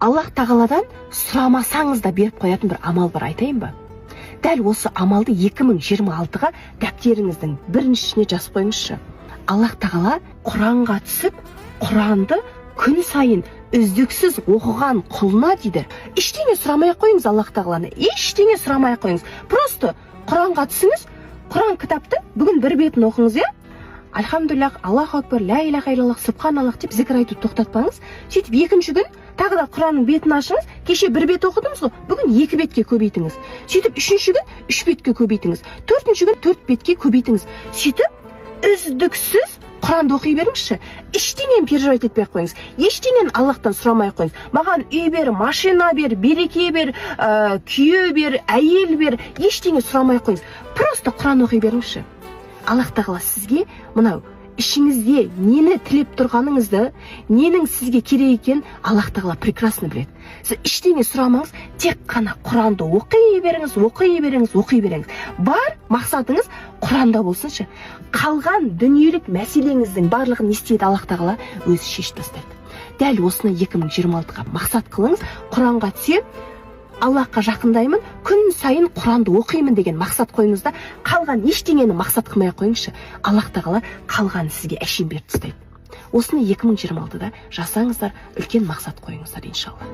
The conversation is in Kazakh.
Аллах тағаладан сұрамасаңыз да беріп қоятын бір амал бар, айтайын ба? Дәл осы амалды 2026-ға дәптеріңіздің біріншісіне жазып қойыңызшы. Аллах тағала Құранға түсіп, Құранды күн сайын үздіксіз оқыған құлына дейді. Ештеңе сұрамай қойыңыз Аллах тағаланы, ештеңе сұрамай қойыңыз. Просто Құранға түсіңіз, Құран кітаптың бүгін бір бетін оқыңыз, иә? Альхамдулиллах, Аллаху акбар, ля иляха илляллах, субханаллах деп зікір айтуды тоқтатпаңыз. Сөйтіп екінші күн тағы да Құранның бетін ашыңыз. Кеше бір бет оқыдыңыз ғой, бүгін 2 бетке көбейтіңіз. Сөйтіп үшінші күн 3 бетке көбейтіңіз. Төртінші күн 4 бетке көбейтіңіз. Сөйтіп үздіксіз Құранды оқи беріңізші. Ештеңені переживать етпей қойыңыз. Ештеңені Аллахтан сұрамай қойыңыз. Маған үй бер, машина бер, береке бер, күйеу бер, әйел бер, ештеңе сұрамай қойыңыз. Просто Құран оқи беріңізші. Аллах тағала сізге мынау ішіңізде нені тілеп тұрғаныңызды, ненің сізге керек екенін Аллах тағала прекрасно біледі. Сіз ештеңе сұрамаңыз, тек қана Құранды оқи беріңіз, оқи беріңіз, оқи беріңіз. Бар мақсатыңыз Құранда болсыншы. Қалған дүниелік мәселеңіздің барлығын не істейді Аллах тағала? Өзі шешіп тастайды. Дәл осыны 2026-ға мақсат қылыңыз. Құранға түсе, Аллахқа жақындаймын, күн сайын Құранды оқимын деген мақсат қойыңыз да, қалған ештеңені мақсат қылмай қойыңызшы. Аллах тағала қалған сізге әшейін беріп тастайды. Осыны 2026-да жасаңыздар, үлкен мақсат қойыңыздар иншалла.